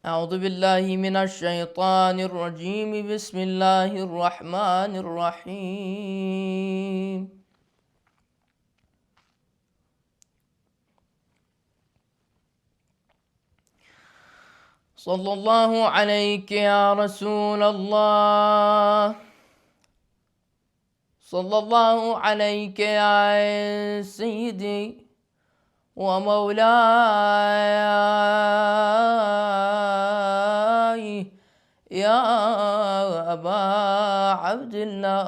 أعوذ بالله من الشيطان الرجيم بسم الله الرحمن الرحيم صلى الله عليك يا رسول الله صلى الله عليك يا سيدي ومولاي يا أبا عبد الله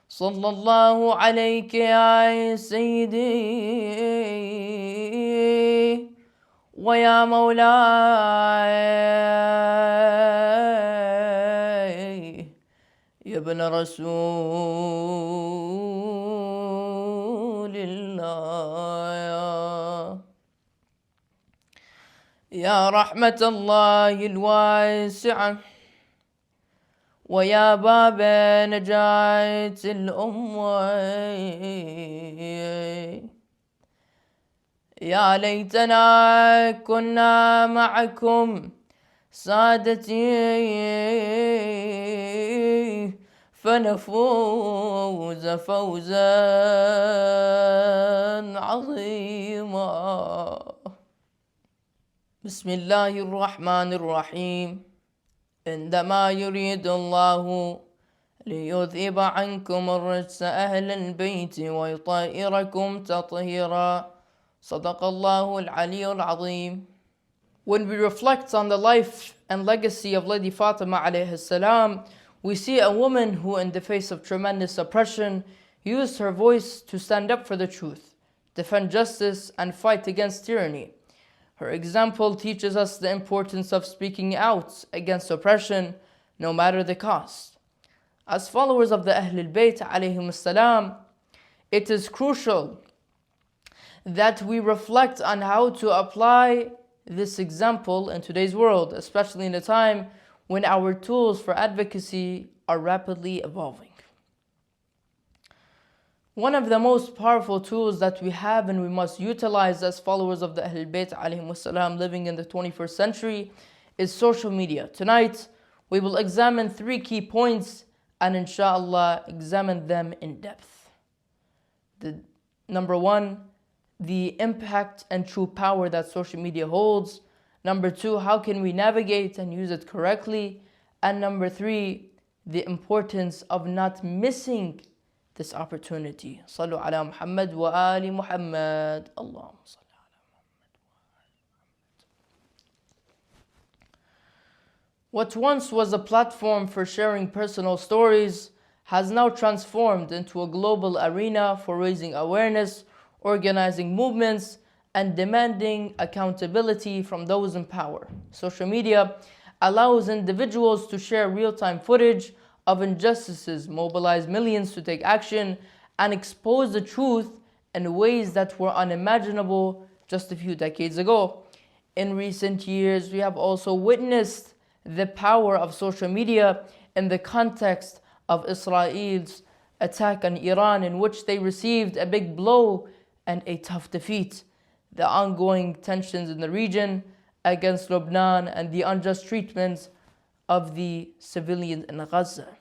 صلى الله عليك يا سيدي ويا مولاي يا ابن رسول الله يا رحمة الله الواسعة ويا باب نجاة الأمة يا ليتنا كنا معكم سادتي فنفوز فوزا عظيما. بسم الله الرحمن الرحيم. عندما يريد الله ليذهب عنكم الرجس أهل البيت ويطهركم تطهيرا. صدق الله العلي العظيم. When we reflect on the life and legacy of Lady Fatimah alayhi salam, we see a woman who, in the face of tremendous oppression, used her voice to stand up for the truth, defend justice, and fight against tyranny. Her example teaches us the importance of speaking out against oppression, no matter the cost. As followers of the Ahlul Bayt alayhim salam, it is crucial that we reflect on how to apply this example in today's world, especially in a time when our tools for advocacy are rapidly evolving. One of the most powerful tools that we have and we must utilize as followers of the Ahlul Bayt alayhim salam living in the 21st century is social media. Tonight, we will examine 3 key points and inshallah examine them in depth. Number 1, the impact and true power that social media holds. Number 2, how can we navigate and use it correctly? And number 3, the importance of not missing this opportunity. Sallu ala Muhammad wa ali Muhammad. Allahumma salli ala Muhammad wa ali Muhammad. What once was a platform for sharing personal stories has now transformed into a global arena for raising awareness, organizing movements, and demanding accountability from those in power. Social media allows individuals to share real-time footage of injustices, mobilize millions to take action, and expose the truth in ways that were unimaginable just a few decades ago. In recent years, we have also witnessed the power of social media in the context of Israel's attack on Iran, in which they received a big blow and a tough defeat. The ongoing tensions in the region against Lebanon and the unjust treatments of the civilians in Gaza.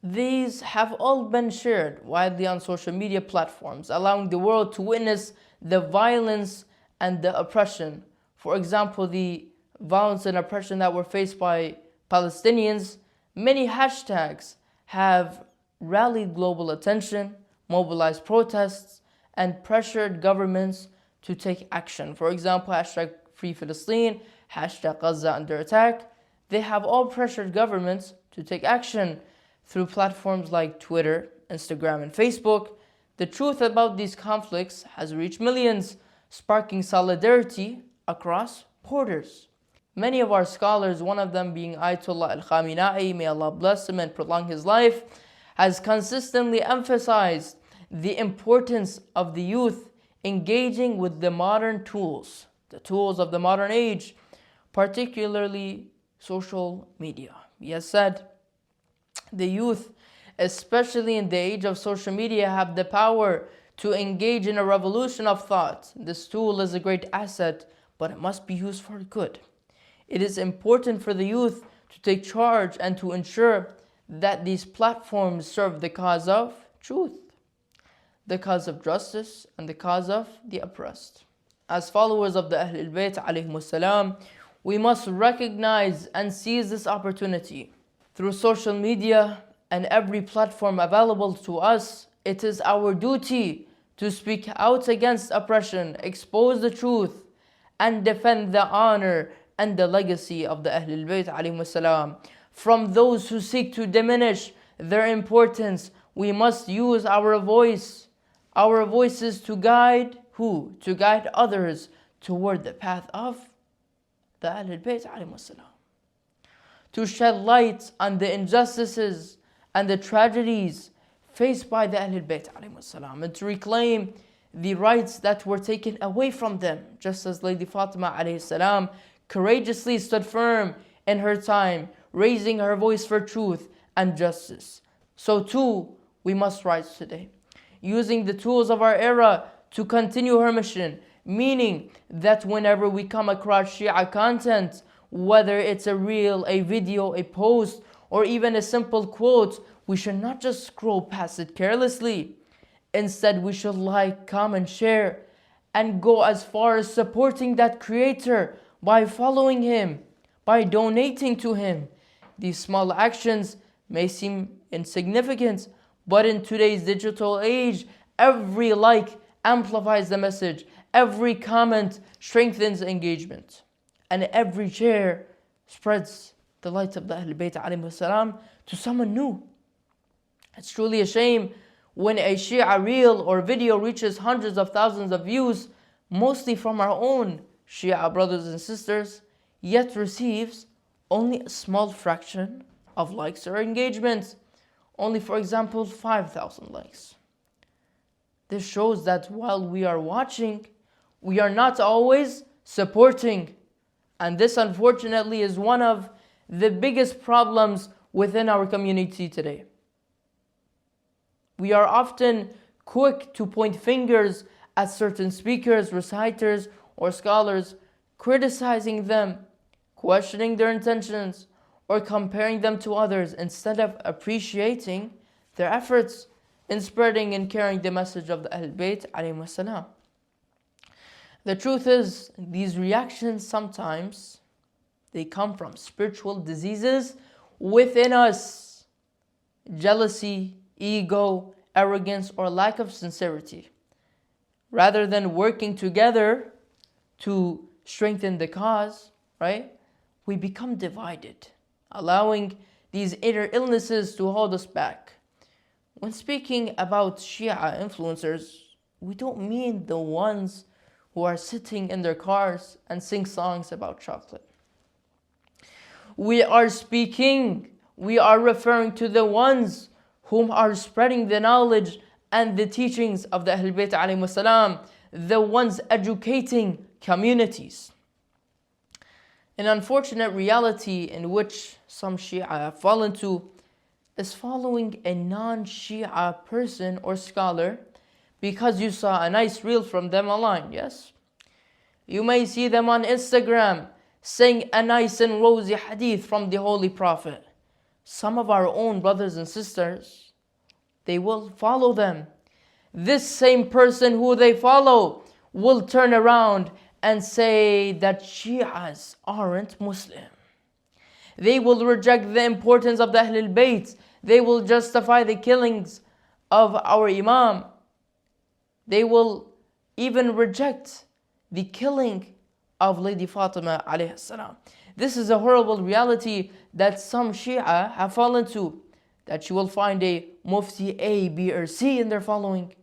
These have all been shared widely on social media platforms, allowing the world to witness the violence and the oppression. For example, the violence and oppression that were faced by Palestinians. Many hashtags have rallied global attention, mobilized protests, and pressured governments to take action. For example, hashtag Free Palestine, hashtag Gaza under attack. They have all pressured governments to take action through platforms like Twitter, Instagram, and Facebook. The truth about these conflicts has reached millions, sparking solidarity across borders. Many of our scholars, one of them being Ayatollah al-Khamenei, may Allah bless him and prolong his life, has consistently emphasized the importance of the youth engaging with the modern tools, the tools of the modern age, particularly social media. He has said, the youth, especially in the age of social media, have the power to engage in a revolution of thought. This tool is a great asset, but it must be used for good. It is important for the youth to take charge and to ensure that these platforms serve the cause of truth, the cause of justice, and the cause of the oppressed. As followers of the Ahlul Bayt alayhimus salam, we must recognize and seize this opportunity. Through social media and every platform available to us, it is our duty to speak out against oppression, expose the truth, and defend the honor and the legacy of the Ahlul Bayt alayhimus salam. From those who seek to diminish their importance, we must use our voices to guide who? To guide others toward the path of the Ahlul Bayt alayhimus salam. To shed light on the injustices and the tragedies faced by the Ahlul Bayt alayhimus salam, and to reclaim the rights that were taken away from them, just as Lady Fatimah alayhi salam courageously stood firm in her time, raising her voice for truth and justice. So too, we must rise today, using the tools of our era to continue her mission, meaning that whenever we come across Shia content, whether it's a reel, a video, a post, or even a simple quote, we should not just scroll past it carelessly. Instead, we should like, comment, share, and go as far as supporting that creator by following him, by donating to him. These small actions may seem insignificant, but in today's digital age, every like amplifies the message, every comment strengthens engagement, and every share spreads the light of the Ahlul Bayt alayhimus salam to someone new. It's truly a shame when a Shia reel or video reaches hundreds of thousands of views, mostly from our own Shia brothers and sisters, yet receives only a small fraction of likes or engagements. Only, for example, 5,000 likes. This shows that while we are watching, we are not always supporting. And this, unfortunately, is one of the biggest problems within our community today. We are often quick to point fingers at certain speakers, reciters, or scholars, criticizing them, questioning their intentions, or comparing them to others, instead of appreciating their efforts in spreading and carrying the message of the Ahlul Bayt alayhimus salam. The truth is, these reactions sometimes, they come from spiritual diseases within us. Jealousy, ego, arrogance, or lack of sincerity. Rather than working together to strengthen the cause, right? We become divided, allowing these inner illnesses to hold us back. When speaking about Shia influencers, we don't mean the ones who are sitting in their cars and sing songs about chocolate. We are referring to the ones whom are spreading the knowledge and the teachings of the Ahlul Bayt alayhimus salam, the ones educating communities. An unfortunate reality in which some Shia have fallen to is following a non-Shia person or scholar because you saw a nice reel from them online, yes? You may see them on Instagram saying a nice and rosy hadith from the Holy Prophet. Some of our own brothers and sisters, they will follow them. This same person who they follow will turn around and say that Shias aren't Muslim. They will reject the importance of the Ahlul Bayt. They will justify the killings of our Imam. They will even reject the killing of Lady Fatimah alayhi salam. This is a horrible reality that some Shia have fallen to, that you will find a Mufti A, B, or C in their following,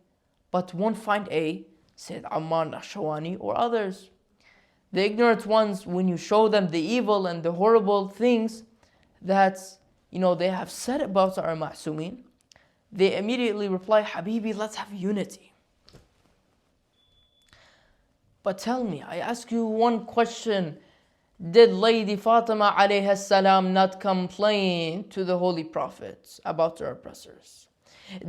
but won't find a Sayyid Ammar Nashawani or others. The ignorant ones, when you show them the evil and the horrible things that they have said about our Ma'sumin, they immediately reply, Habibi, let's have unity. But tell me, I ask you one question. Did Lady Fatima alayhi salam not complain to the Holy Prophet about her oppressors?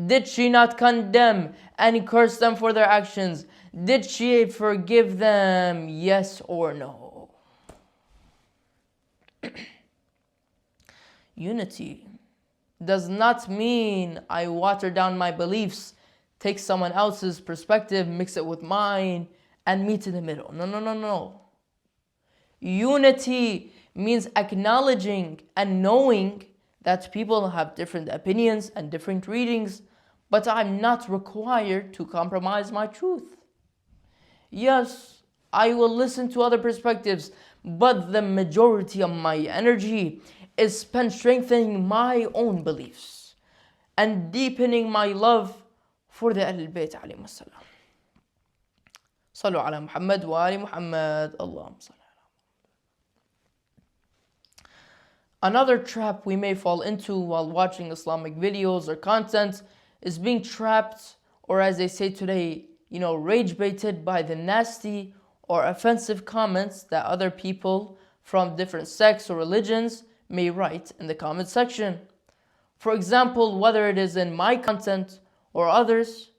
Did she not condemn and curse them for their actions? Did she forgive them? Yes or no? Unity does not mean I water down my beliefs, take someone else's perspective, mix it with mine, and meet in the middle. No, no, no, no. Unity means acknowledging and knowing that people have different opinions and different readings, but I'm not required to compromise my truth. Yes, I will listen to other perspectives, but the majority of my energy is spent strengthening my own beliefs and deepening my love for the Ahlul Bayt alayhim as-salam. Sallu ala Muhammad wa ali Muhammad. Allahumma salli. Another trap we may fall into while watching Islamic videos or content is being trapped, or as they say today, rage baited by the nasty or offensive comments that other people from different sects or religions may write in the comment section. For example, whether it is in my content or others,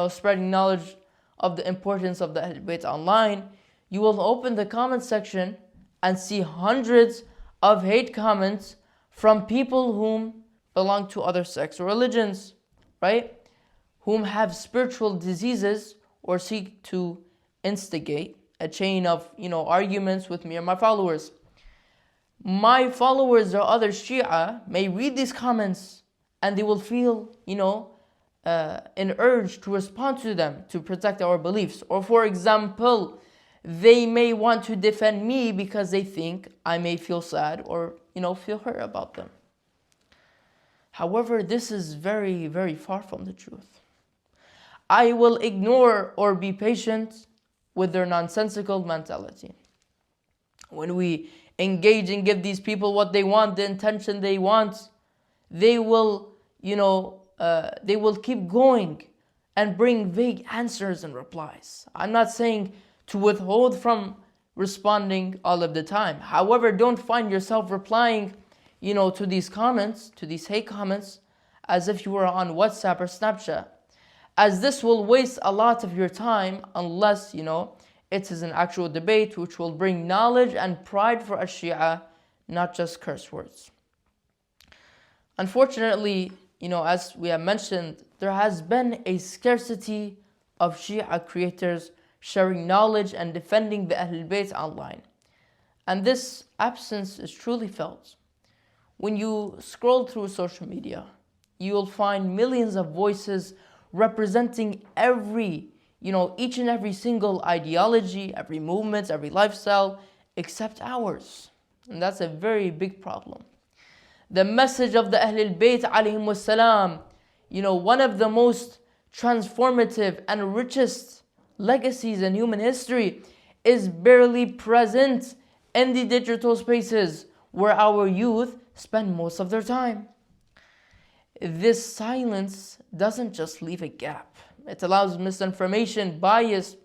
spreading knowledge of the importance of the Ahlul Bayt online, you will open the comment section and see hundreds of hate comments from people whom belong to other sects or religions, right? Whom have spiritual diseases or seek to instigate a chain of, arguments with me or my followers. My followers or other Shia may read these comments and they will feel, an urge to respond to them to protect our beliefs. Or for example, they may want to defend me because they think I may feel sad or, feel hurt about them. However, this is very, very far from the truth. I will ignore or be patient with their nonsensical mentality. When we engage and give these people what they want, the intention they want, they will, they will keep going and bring vague answers and replies. I'm not saying to withhold from responding all of the time. However, don't find yourself replying, to these comments, to these hate comments, as if you were on WhatsApp or Snapchat, as this will waste a lot of your time unless, it is an actual debate which will bring knowledge and pride for a Shia, not just curse words. Unfortunately, as we have mentioned, there has been a scarcity of Shia creators sharing knowledge and defending the Ahlul Bayt online. And this absence is truly felt. When you scroll through social media, you will find millions of voices representing each and every single ideology, every movement, every lifestyle, except ours. And that's a very big problem. The message of the Ahlul Bayt alayhim wassalam, one of the most transformative and richest legacies in human history, is barely present in the digital spaces where our youth spend most of their time. This silence doesn't just leave a gap. It allows misinformation, bias,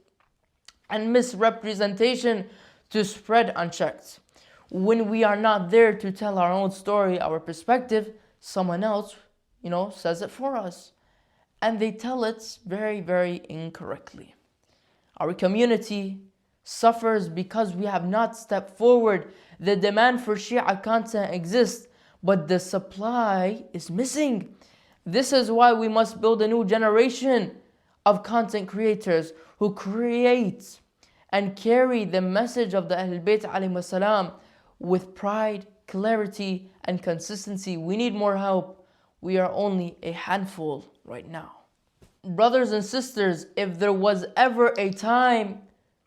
and misrepresentation to spread unchecked. When we are not there to tell our own story, our perspective, someone else, says it for us. And they tell it very, very incorrectly. Our community suffers because we have not stepped forward. The demand for Shia content exists, but the supply is missing. This is why we must build a new generation of content creators who create and carry the message of the Ahlul Bayt alayhim salam with pride, clarity, and consistency. We need more help. We are only a handful right now. Brothers and sisters, if there was ever a time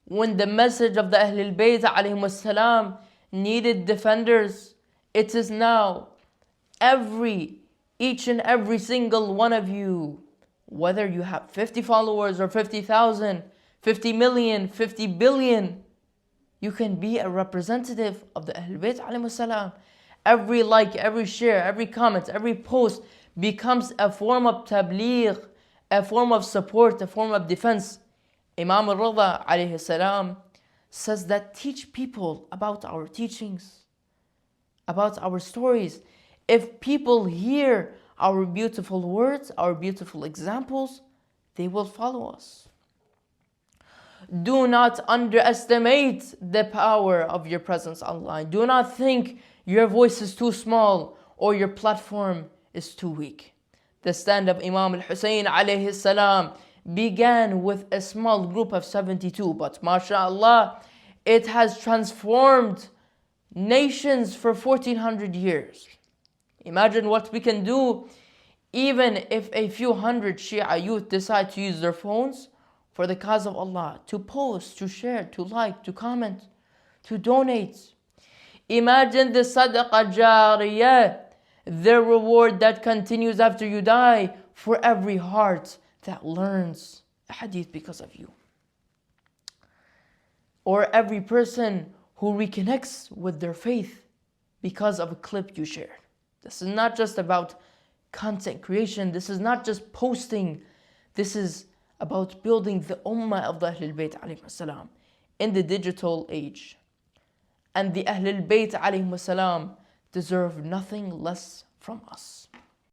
when the message of the Ahlul Bayt alayhim salam needed defenders, it is now. Each and every single one of you, whether you have 50 followers or 50,000, 50 million, 50 billion, you can be a representative of the Ahlul Bayt alayhim salam. Every like, every share, every comment, every post becomes a form of tabligh, a form of support, a form of defense. Imam al-Rida alayhi salam says that teach people about our teachings, about our stories. If people hear our beautiful words, our beautiful examples, they will follow us. Do not underestimate the power of your presence online. Do not think your voice is too small or your platform is too weak. The stand of Imam al-Hussein alayhi salam began with a small group of 72, but mashallah, it has transformed nations for 1400 years. Imagine what we can do even if a few hundred Shia youth decide to use their phones for the cause of Allah, to post, to share, to like, to comment, to donate. Imagine the sadaqah jariyah, the reward that continues after you die for every heart that learns a hadith because of you. Or every person who reconnects with their faith because of a clip you shared. This is not just about content creation. This is not just posting. This is about building the ummah of the Ahlul Bayt alayhim salam in the digital age. And the Ahlul Bayt alayhim salam deserve nothing less from us.